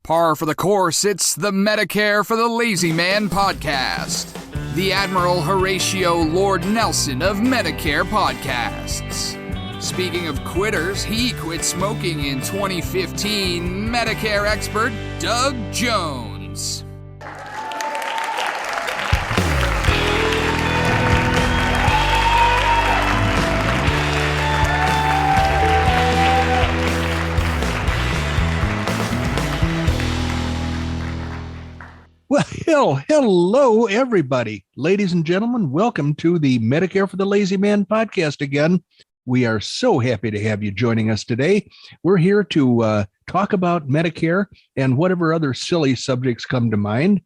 Par for the course, it's the Medicare for the Lazy Man podcast. The Admiral Horatio Lord Nelson of Medicare podcasts. Speaking of quitters, he quit smoking in 2015. Medicare expert Doug Jones. Well, hello, everybody. Ladies and gentlemen, welcome to the Medicare for the Lazy Man podcast again. We are so happy to have you joining us today. We're here to talk about Medicare and whatever other silly subjects come to mind.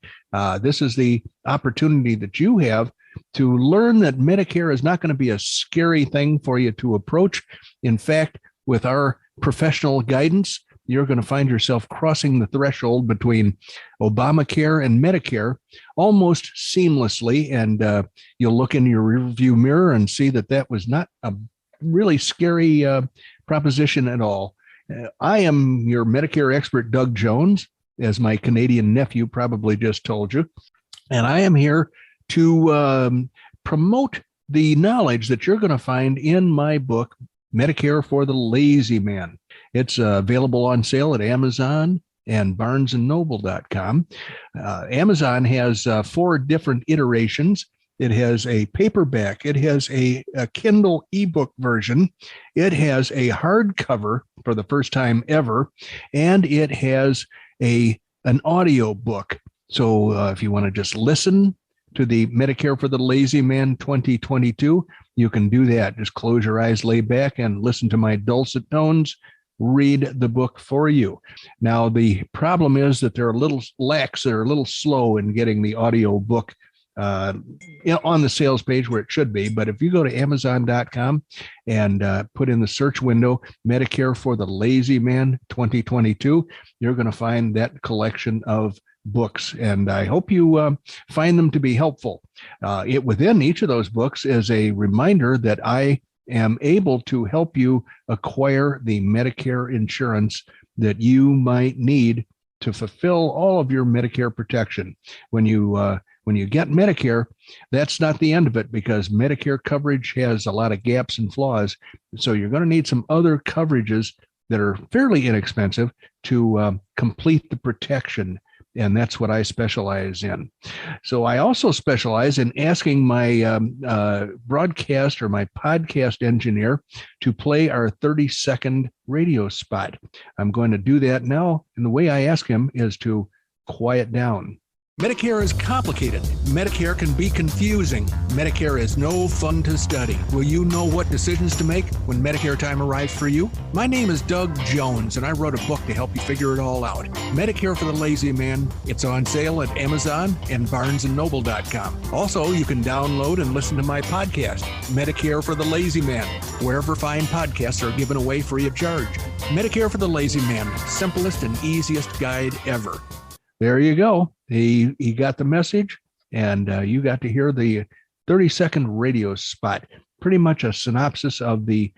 This is the opportunity that you have to learn that Medicare is not going to be a scary thing for you to approach. In fact, with our professional guidance, you're going to find yourself crossing the threshold between Obamacare and Medicare almost seamlessly. And you'll look in your rearview mirror and see that that was not a really scary proposition at all. I am your Medicare expert, Doug Jones, as my Canadian nephew probably just told you. And I am here to promote the knowledge that you're going to find in my book, Medicare for the Lazy Man. It's available on sale at Amazon and barnesandnoble.com. Amazon has 4 different iterations. It has a paperback. It has a Kindle ebook version. It has a hardcover for the first time ever, and it has an audio book. So if you want to just listen to the Medicare for the Lazy Man 2022, you can do that. Just close your eyes, lay back, and listen to my dulcet tones read the book for you. Now, the problem is that they're a little lax, they're a little slow in getting the audio book on the sales page where it should be. But if you go to Amazon.com and put in the search window, Medicare for the Lazy Man 2022, you're going to find that collection of books, and I hope you find them to be helpful. Within each of those books is a reminder that I am able to help you acquire the Medicare insurance that you might need to fulfill all of your Medicare protection. When you get Medicare, that's not the end of it, because Medicare coverage has a lot of gaps and flaws. So you're going to need some other coverages that are fairly inexpensive to complete the protection. And that's what I specialize in. So I also specialize in asking my broadcast or my podcast engineer to play our 30-second radio spot. I'm going to do that now. And the way I ask him is to quiet down. Medicare is complicated. Medicare can be confusing. Medicare is no fun to study. Will you know what decisions to make when Medicare time arrives for you? My name is Doug Jones, and I wrote a book to help you figure it all out. Medicare for the Lazy Man. It's on sale at Amazon and barnesandnoble.com. Also, you can download and listen to my podcast, Medicare for the Lazy Man, wherever fine podcasts are given away free of charge. Medicare for the Lazy Man, simplest and easiest guide ever. There you go. He got the message, and you got to hear the 30-second radio spot. Pretty much a synopsis of the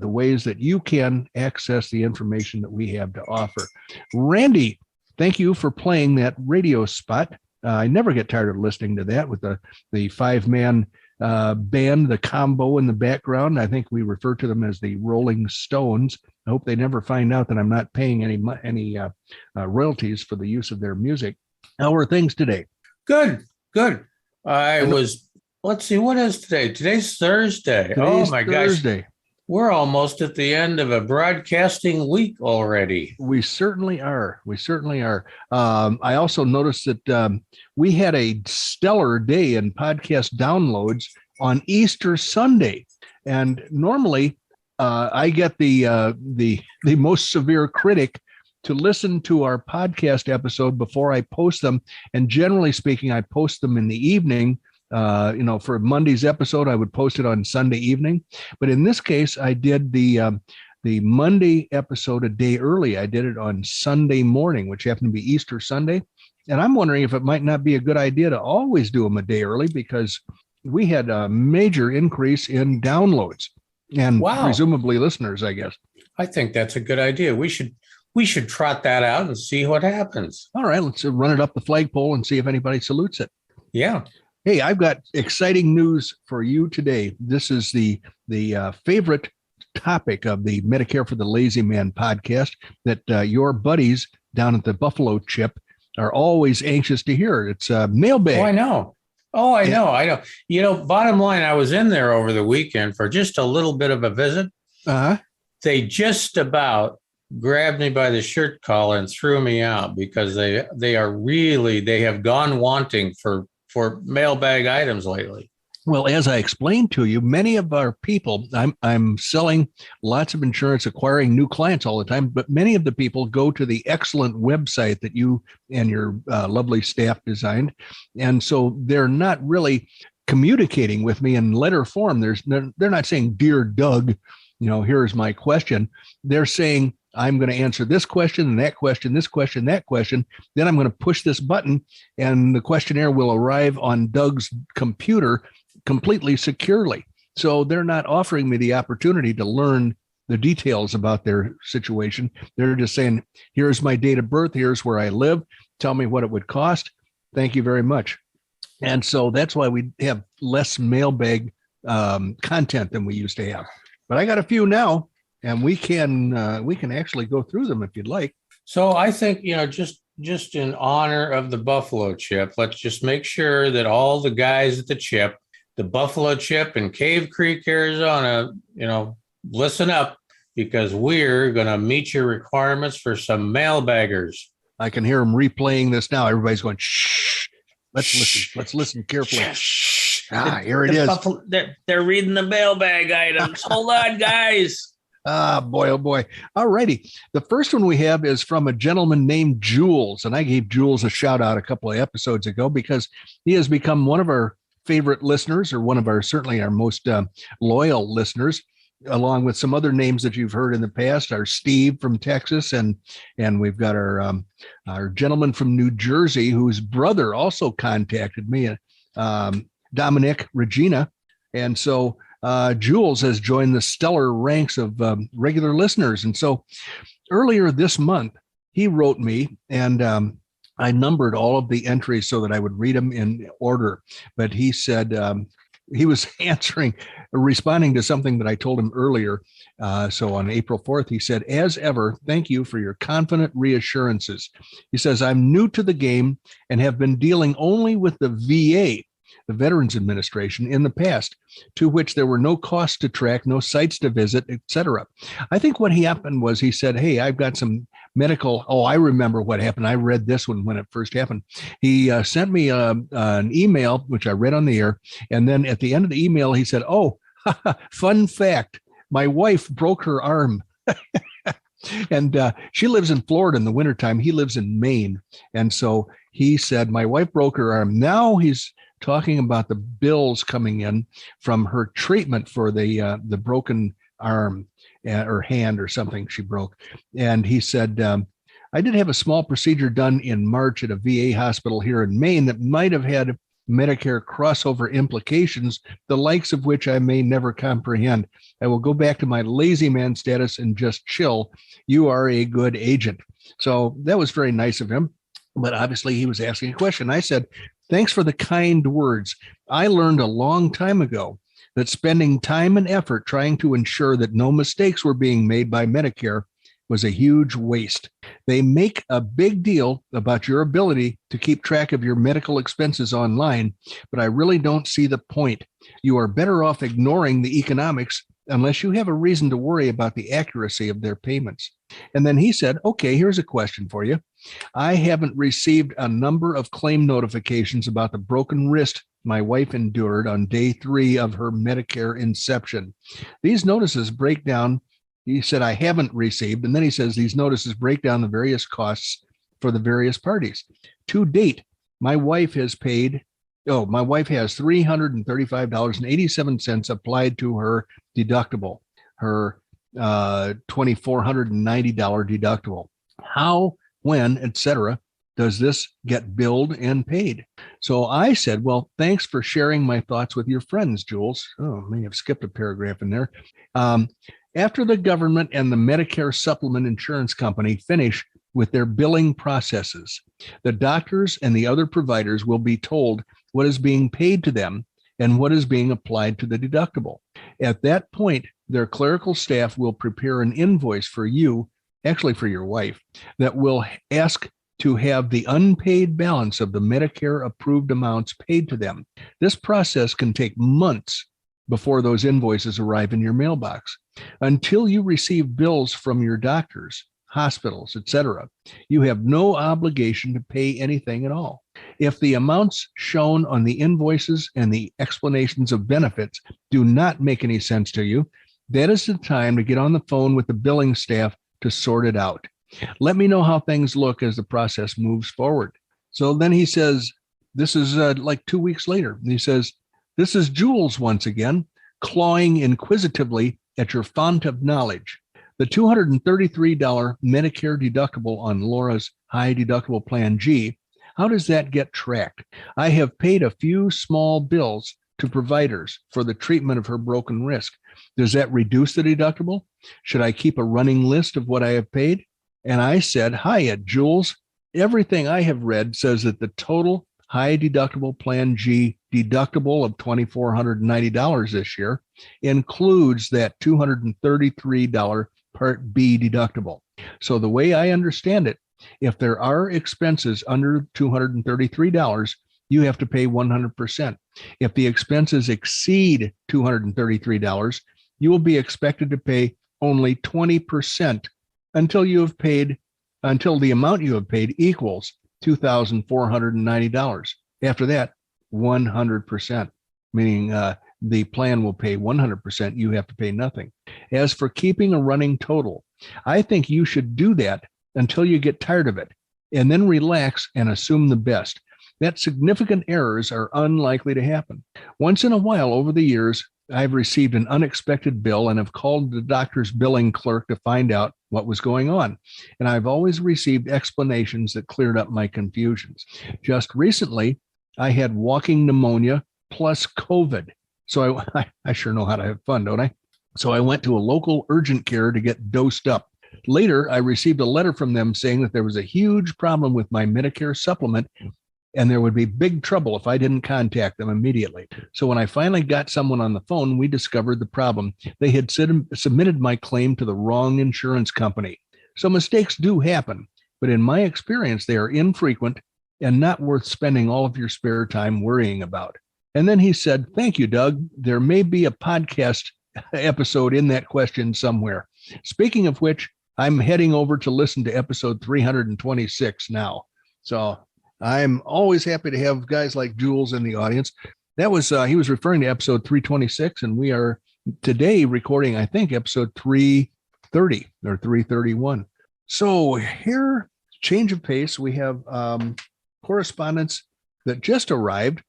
ways that you can access the information that we have to offer. Randy, thank you for playing that radio spot. I never get tired of listening to that with the 5-man band, the combo in the background. I think we refer to them as the Rolling Stones. I hope they never find out that I'm not paying any royalties for the use of their music. How are things today? Good. Let's see, what is today? Today's Thursday. Oh my gosh. We're almost at the end of a broadcasting week already. We certainly are. I also noticed that we had a stellar day in podcast downloads on Easter Sunday. And normally I get the most severe critic to listen to our podcast episode before I post them. And generally speaking, I post them in the evening. For Monday's episode, I would post it on Sunday evening. But in this case, I did the Monday episode a day early. I did it on Sunday morning, which happened to be Easter Sunday. And I'm wondering if it might not be a good idea to always do them a day early, because we had a major increase in downloads and presumably listeners, I guess. I think that's a good idea. We should we should trot that out and see what happens. All right, let's run it up the flagpole and see if anybody salutes it. Yeah. Hey, I've got exciting news for you today. This is the favorite topic of the Medicare for the Lazy Man podcast that your buddies down at the Buffalo Chip are always anxious to hear. It's mailbag. Oh, I know. I know. You know, bottom line, I was in there over the weekend for just a little bit of a visit. They just about grabbed me by the shirt collar and threw me out because they have gone wanting for mailbag items lately. Well, as I explained to you, many of our people, I'm selling lots of insurance, acquiring new clients all the time, but many of the people go to the excellent website that you and your lovely staff designed. And so they're not really communicating with me in letter form. They're not saying, "Dear Doug, here's my question." They're saying, "I'm going to answer this question and that question, this question, that question. Then I'm going to push this button and the questionnaire will arrive on Doug's computer completely securely." So they're not offering me the opportunity to learn the details about their situation. They're just saying, "Here's my date of birth. Here's where I live. Tell me what it would cost. Thank you very much." And so that's why we have less mailbag content than we used to have. But I got a few now. And we can actually go through them if you'd like. So I think, just in honor of the Buffalo Chip, let's just make sure that all the guys at the Chip, the Buffalo Chip in Cave Creek, Arizona, listen up, because we're going to meet your requirements for some mailbaggers. I can hear them replaying this now. Everybody's going, "Shh, let's listen. Let's listen carefully." Shh. Here it is. Buffalo, they're reading the mailbag items. Hold on, guys. Boy, oh boy. All righty. The first one we have is from a gentleman named Jules. And I gave Jules a shout out a couple of episodes ago because he has become one of our favorite listeners, or certainly our most loyal listeners, along with some other names that you've heard in the past. Our Steve from Texas, and we've got our gentleman from New Jersey whose brother also contacted me, Dominic Regina. And so Jules has joined the stellar ranks of regular listeners. And so earlier this month, he wrote me, and I numbered all of the entries so that I would read them in order. But he said he was responding to something that I told him earlier. So on April 4th, he said, "As ever, thank you for your confident reassurances." He says, "I'm new to the game and have been dealing only with the VA, the Veterans Administration, in the past, to which there were no costs to track, no sites to visit, etc. I think what happened was he said, 'Hey, I've got some medical.'" Oh, I remember what happened. I read this one when it first happened. He sent me an email, which I read on the air. And then at the end of the email, he said, "Oh, fun fact, my wife broke her arm." And she lives in Florida in the wintertime. He lives in Maine. And so he said, "My wife broke her arm." Now he's talking about the bills coming in from her treatment for the broken arm or hand or something she broke. And he said, "I did have a small procedure done in March at a VA hospital here in Maine that might have had Medicare crossover implications, the likes of which I may never comprehend. I will go back to my lazy man status and just chill. You are a good agent." So that was very nice of him. But obviously he was asking a question. I said, "Thanks for the kind words. I learned a long time ago that spending time and effort trying to ensure that no mistakes were being made by Medicare was a huge waste. They make a big deal about your ability to keep track of your medical expenses online, but I really don't see the point. You are better off ignoring the economics unless you have a reason to worry about the accuracy of their payments." And then he said, "Okay, here's a question for you. I haven't received a number of claim notifications about the broken wrist my wife endured on day 3 of her Medicare inception. These notices break down," he said, "I haven't received," and then he says, "These notices break down the various costs for the various parties. To date, my wife has $335.87 applied to her deductible, her $2,490 deductible. How, when, etc., does this get billed and paid?" So I said, "Well, thanks for sharing my thoughts with your friends, Jules." Oh, I may have skipped a paragraph in there. After the government and the Medicare supplement insurance company finish with their billing processes, the doctors and the other providers will be told what is being paid to them and what is being applied to the deductible. At that point, their clerical staff will prepare an invoice for you, actually for your wife, that will ask to have the unpaid balance of the Medicare approved amounts paid to them. This process can take months before those invoices arrive in your mailbox. Until you receive bills from your doctors, hospitals, etc., you have no obligation to pay anything at all. If the amounts shown on the invoices and the explanations of benefits do not make any sense to you, that is the time to get on the phone with the billing staff to sort it out. Let me know how things look as the process moves forward. So then he says, this is like 2 weeks later. He says, this is Jules once again, clawing inquisitively at your font of knowledge. The $233 Medicare deductible on Laura's high deductible plan G, how does that get tracked? I have paid a few small bills to providers for the treatment of her broken wrist. Does that reduce the deductible? Should I keep a running list of what I have paid? And I said, hiya, Jules. Everything I have read says that the total high deductible plan G deductible of $2,490 this year includes that $233 Part B deductible. So the way I understand it, if there are expenses under $233, you have to pay 100%. If the expenses exceed $233, you will be expected to pay only 20% until the amount you have paid equals $2,490. After that, 100%, meaning the plan will pay 100%. You have to pay nothing. As for keeping a running total, I think you should do that until you get tired of it, and then relax and assume the best. That significant errors are unlikely to happen. Once in a while over the years, I've received an unexpected bill and have called the doctor's billing clerk to find out what was going on. And I've always received explanations that cleared up my confusions. Just recently, I had walking pneumonia plus COVID. So I sure know how to have fun, don't I? So I went to a local urgent care to get dosed up. Later, I received a letter from them saying that there was a huge problem with my Medicare supplement and there would be big trouble if I didn't contact them immediately. So when I finally got someone on the phone, we discovered the problem. They had submitted my claim to the wrong insurance company. So mistakes do happen, but in my experience, they are infrequent and not worth spending all of your spare time worrying about. And then he said, thank you, Doug. There may be a podcast episode in that question somewhere. Speaking of which, I'm heading over to listen to episode 326 now. So I'm always happy to have guys like Jules in the audience. That was, he was referring to episode 326, and we are today recording, I think, episode 330 or 331. So here, change of pace, we have correspondence that just arrived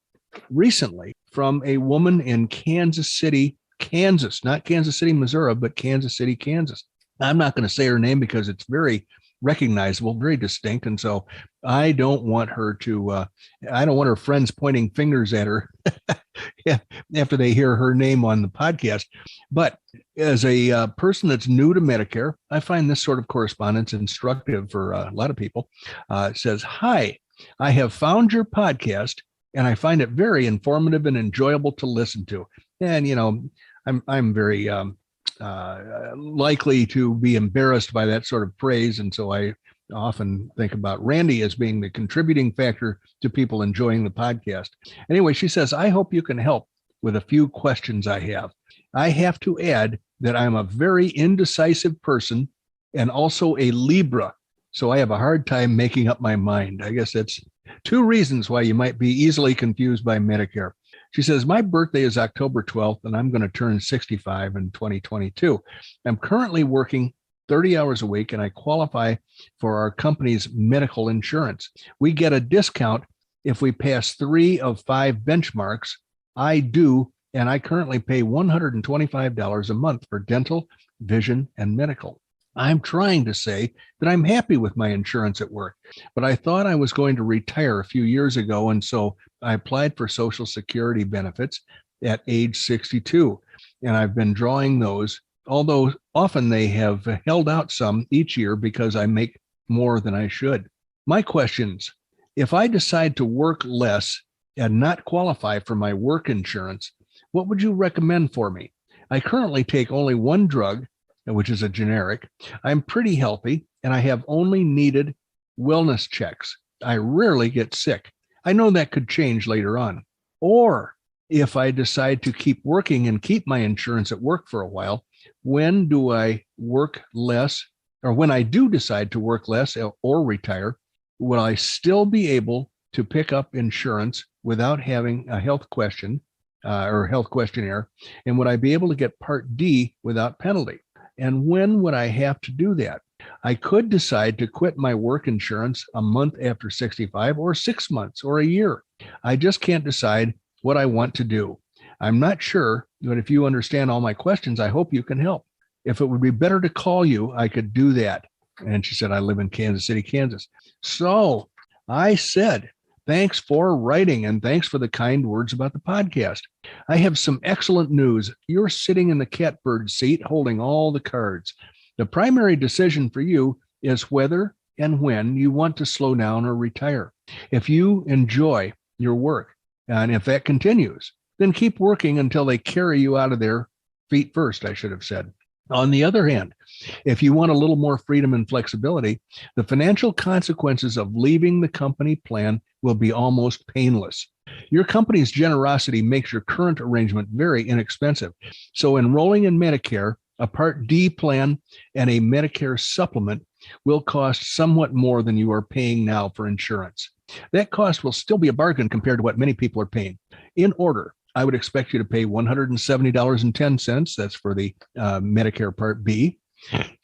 recently from a woman in Kansas City, Kansas, not Kansas City, Missouri, but Kansas City, Kansas. I'm not going to say her name because it's very recognizable, very distinct. And so I don't want her to, I don't want her friends pointing fingers at her after they hear her name on the podcast. But as a person that's new to Medicare, I find this sort of correspondence instructive for a lot of people. It says, hi, I have found your podcast and I find it very informative and enjoyable to listen to. And, you know, I'm very likely to be embarrassed by that sort of praise. And so I often think about Randy as being the contributing factor to people enjoying the podcast. Anyway, she says, I hope you can help with a few questions I have. I have to add that I'm a very indecisive person and also a Libra. So I have a hard time making up my mind. I guess that's two reasons why you might be easily confused by Medicare. She says, my birthday is October 12th, and I'm going to turn 65 in 2022. I'm currently working 30 hours a week, and I qualify for our company's medical insurance. We get a discount if we pass 3 of 5 benchmarks. I do, and I currently pay $125 a month for dental, vision, and medical. I'm trying to say that I'm happy with my insurance at work, but I thought I was going to retire a few years ago, and so I applied for Social Security benefits at age 62, and I've been drawing those although often they have held out some each year because I make more than I should. My questions: if I decide to work less and not qualify for my work insurance, what would you recommend for me? I currently take only one drug, which is a generic. I'm pretty healthy, and I have only needed wellness checks. I rarely get sick. I know that could change later on. Or if I decide to keep working and keep my insurance at work for a while, when do I work less, or when I do decide to work less or retire, will I still be able to pick up insurance without having a health question or health questionnaire? And would I be able to get Part D without penalty? And when would I have to do that? I could decide to quit my work insurance a month after 65 or 6 months or a year. I just can't decide what I want to do. I'm not sure, but if you understand all my questions, I hope you can help. If it would be better to call you, I could do that. And she said, I live in Kansas City, Kansas. So I said, thanks for writing and thanks for the kind words about the podcast. I have some excellent news. You're sitting in the catbird seat holding all the cards. The primary decision for you is whether and when you want to slow down or retire. If you enjoy your work, and if that continues, then keep working until they carry you out of there feet first, I should have said. On the other hand, if you want a little more freedom and flexibility, the financial consequences of leaving the company plan will be almost painless. Your company's generosity makes your current arrangement very inexpensive. So enrolling in Medicare, a Part D plan, and a Medicare supplement will cost somewhat more than you are paying now for insurance. That cost will still be a bargain compared to what many people are paying. In order, I would expect you to pay $170.10. That's for the Medicare Part B.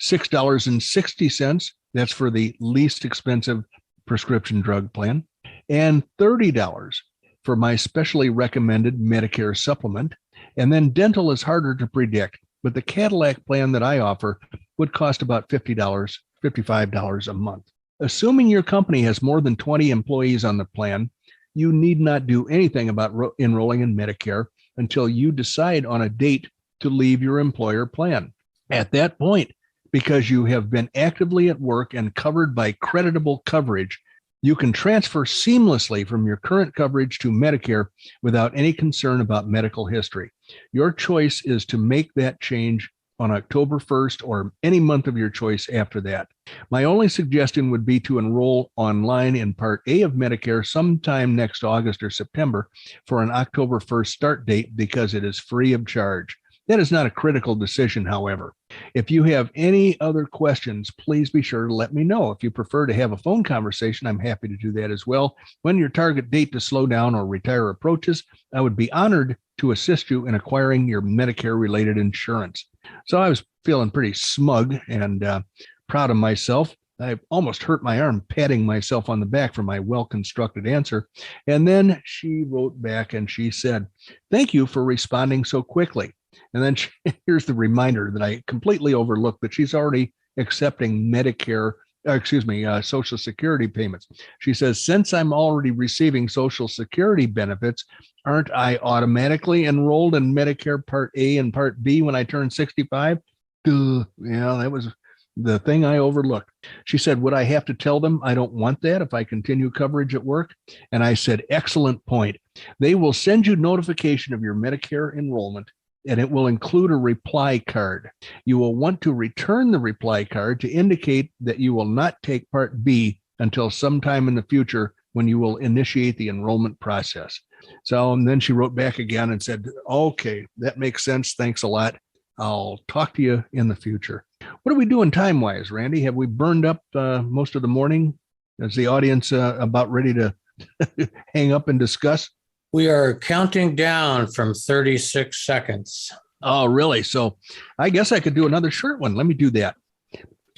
$6.60. That's for the least expensive prescription drug plan. And $30 for my specially recommended Medicare supplement. And then dental is harder to predict, but the Cadillac plan that I offer would cost about $50, $55 a month. Assuming your company has more than 20 employees on the plan, you need not do anything about enrolling in Medicare until you decide on a date to leave your employer plan. At that point, because you have been actively at work and covered by creditable coverage, you can transfer seamlessly from your current coverage to Medicare without any concern about medical history. Your choice is to make that change on October 1st or any month of your choice after that. My only suggestion would be to enroll online in Part A of Medicare sometime next August or September for an October 1st start date because it is free of charge. That is not a critical decision, however. If you have any other questions, please be sure to let me know. If you prefer to have a phone conversation, I'm happy to do that as well. When your target date to slow down or retire approaches, I would be honored to assist you in acquiring your Medicare-related insurance. So I was feeling pretty smug and proud of myself. I almost hurt my arm patting myself on the back for my well-constructed answer. And then she wrote back and she said, "Thank you for responding so quickly." And then here's the reminder that I completely overlooked, that she's already accepting Medicare, Social Security payments. She says, "Since I'm already receiving Social Security benefits, aren't I automatically enrolled in Medicare Part A and Part B when I turn 65? Yeah, that was the thing I overlooked. She said, "Would I have to tell them I don't want that if I continue coverage at work?" And I said, "Excellent point. They will send you notification of your Medicare enrollment, and it will include a reply card. You will want to return the reply card to indicate that you will not take Part B until sometime in the future when you will initiate the enrollment process." So, and then she wrote back again and said, "Okay, that makes sense. Thanks a lot. I'll talk to you in the future." What are we doing time-wise, Randy? Have we burned up most of the morning? Is the audience about ready to hang up and discuss? We are counting down from 36 seconds. Oh, really? So I guess I could do another short one. Let me do that.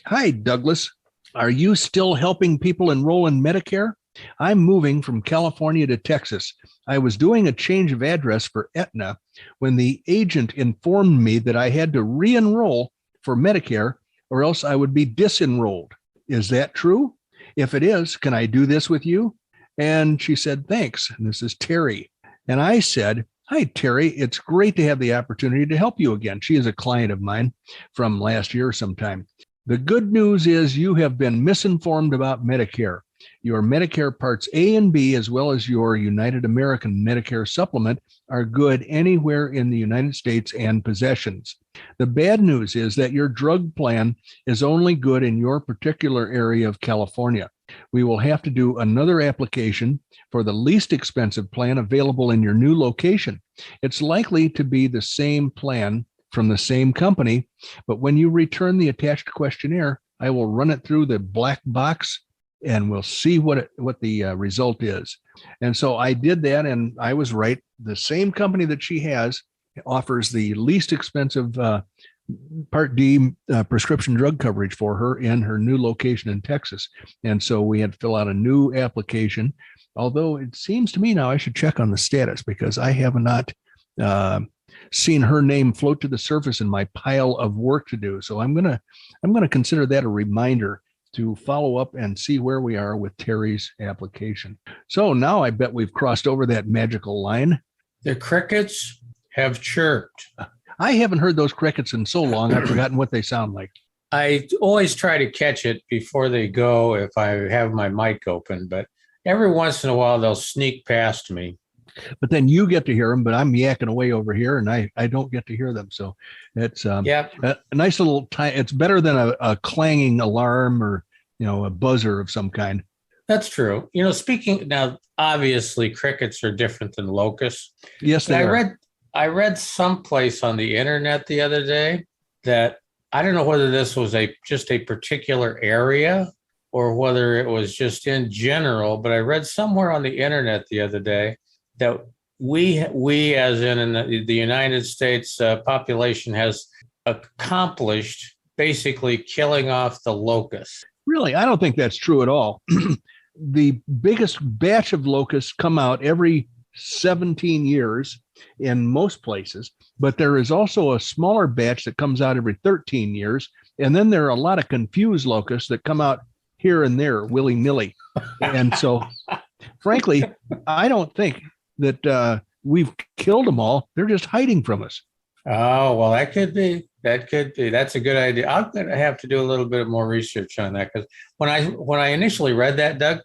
Hi, Douglas. Are you still helping people enroll in Medicare? I'm moving from California to Texas. I was doing a change of address for Aetna when the agent informed me that I had to re-enroll for Medicare or else I would be disenrolled. Is that true? If it is, can I do this with you? And she said, "Thanks." And this is Teri. And I said, Hi, Teri. It's great to have the opportunity to help you again. She is a client of mine from last year sometime. The good news is you have been misinformed about Medicare. Your Medicare Parts A and B, as well as your United American Medicare supplement, are good anywhere in the United States and possessions. The bad news is that your drug plan is only good in your particular area of California. We will have to do another application for the least expensive plan available in your new location. It's likely to be the same plan from the same company, but when you return the attached questionnaire, I will run it through the black box and we'll see what the result is. And so I did that, and I was right. The same company that she has offers the least expensive Part D prescription drug coverage for her in her new location in Texas. And so we had to fill out a new application, although it seems to me now I should check on the status because I have not seen her name float to the surface in my pile of work to do. So I'm gonna consider that a reminder to follow up and see where we are with Teri's application. So now I bet we've crossed over that magical line. The crickets have chirped. I haven't heard those crickets in so long, I've forgotten what they sound like. I always try to catch it before they go if I have my mic open, but every once in a while they'll sneak past me. But then you get to hear them, but I'm yakking away over here and I don't get to hear them. So it's a nice little time. It's better than a clanging alarm or, a buzzer of some kind. That's true. Speaking now, obviously crickets are different than locusts. Yes, they are. I read someplace on the internet the other day that I don't know whether this was just a particular area or whether it was just in general, but I read somewhere on the internet the other day that we as in the United States population has accomplished basically killing off the locusts. Really? I don't think that's true at all. The biggest batch of locusts come out every 17 years in most places, but there is also a smaller batch that comes out every 13 years. And then there are a lot of confused locusts that come out here and there willy-nilly. And so, frankly, I don't think that we've killed them all. They're just hiding from us. Oh, well, that could be. That's a good idea. I'm going to have to do a little bit more research on that because when I initially read that, Doug,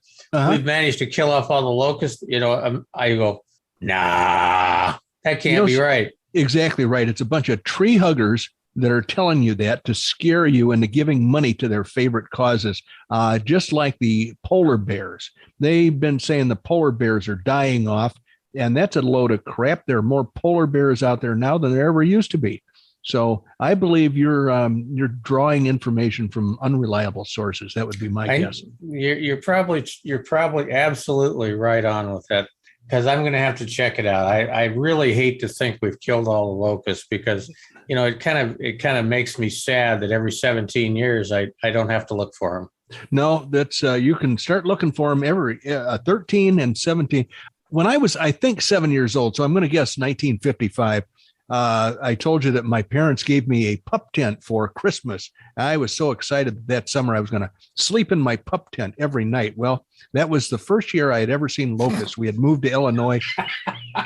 we've managed to kill off all the locusts. I go, nah, that can't be right. Exactly right. It's a bunch of tree huggers that are telling you that to scare you into giving money to their favorite causes, just like the polar bears. They've been saying the polar bears are dying off, and that's a load of crap. There are more polar bears out there now than there ever used to be. So I believe you're drawing information from unreliable sources. That would be my guess. You're probably absolutely right on with that, because I'm going to have to check it out. I really hate to think we've killed all the locusts because it kind of makes me sad that every 17 years I don't have to look for them. No, that's you can start looking for them every 13 and 17. When I was, I think, 7 years old, so I'm going to guess 1955. I told you that my parents gave me a pup tent for Christmas. I was so excited that summer I was going to sleep in my pup tent every night. Well, that was the first year I had ever seen locusts. We had moved to Illinois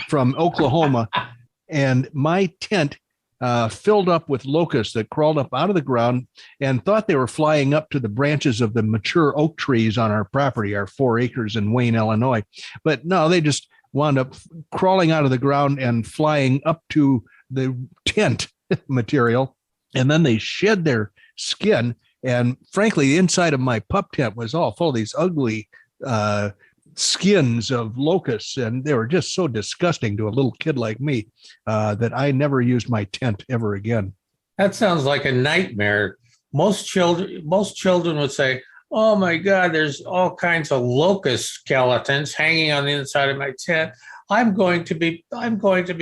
from Oklahoma, and my tent filled up with locusts that crawled up out of the ground and thought they were flying up to the branches of the mature oak trees on our property, our 4 acres in Wayne, Illinois. But no, they just wound up crawling out of the ground and flying up to the tent material. And then they shed their skin. And frankly, the inside of my pup tent was all full of these ugly skins of locusts. And they were just so disgusting to a little kid like me that I never used my tent ever again. That sounds like a nightmare. Most children would say, oh my God, there's all kinds of locust skeletons hanging on the inside of my tent. I'm going to be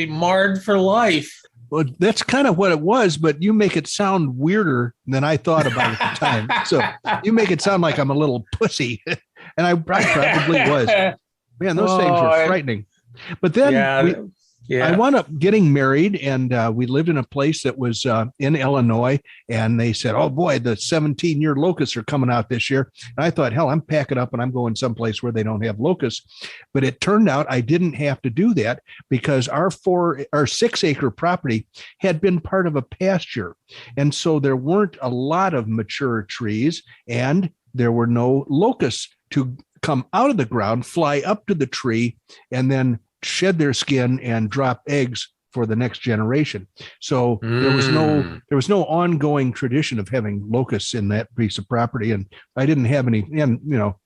marred for life. Well, that's kind of what it was, but you make it sound weirder than I thought about it at the time. So you make it sound like I'm a little pussy, and I probably was. Man, those things were frightening. But then Yeah. I wound up getting married, and we lived in a place that was in Illinois, and they said, oh boy, the 17-year locusts are coming out this year. And I thought, hell, I'm packing up and I'm going someplace where they don't have locusts. But it turned out I didn't have to do that because our 6-acre property had been part of a pasture. And so there weren't a lot of mature trees, and there were no locusts to come out of the ground, fly up to the tree, and then shed their skin and drop eggs for the next generation. So there was no ongoing tradition of having locusts in that piece of property. And I didn't have any, and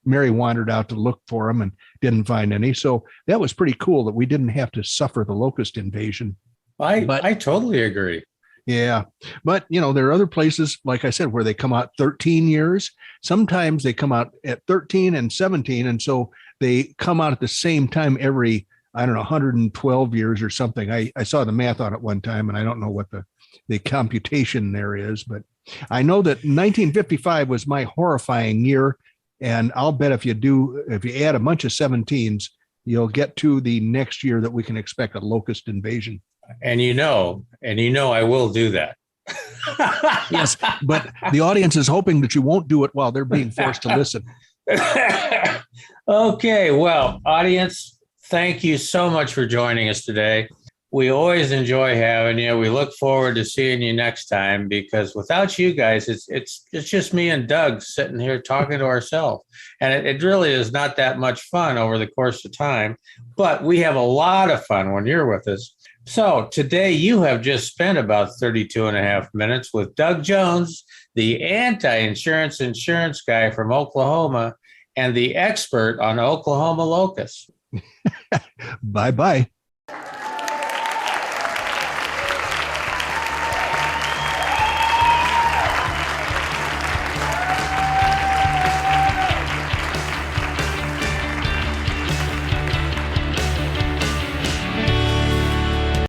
Mary wandered out to look for them and didn't find any. So that was pretty cool that we didn't have to suffer the locust invasion. I totally agree. Yeah. But, there are other places, like I said, where they come out 13 years. Sometimes they come out at 13 and 17. And so they come out at the same time every, 112 years or something. I saw the math on it one time, and I don't know what the computation there is, but I know that 1955 was my horrifying year. And I'll bet if you add a bunch of 17s, you'll get to the next year that we can expect a locust invasion. And I will do that. Yes, but the audience is hoping that you won't do it while they're being forced to listen. Okay, well, audience, thank you so much for joining us today. We always enjoy having you. We look forward to seeing you next time, because without you guys, it's just me and Doug sitting here talking to ourselves. And it really is not that much fun over the course of time, but we have a lot of fun when you're with us. So today you have just spent about 32 and a half minutes with Doug Jones, the anti-insurance insurance guy from Oklahoma and the expert on Oklahoma locusts. Bye-bye.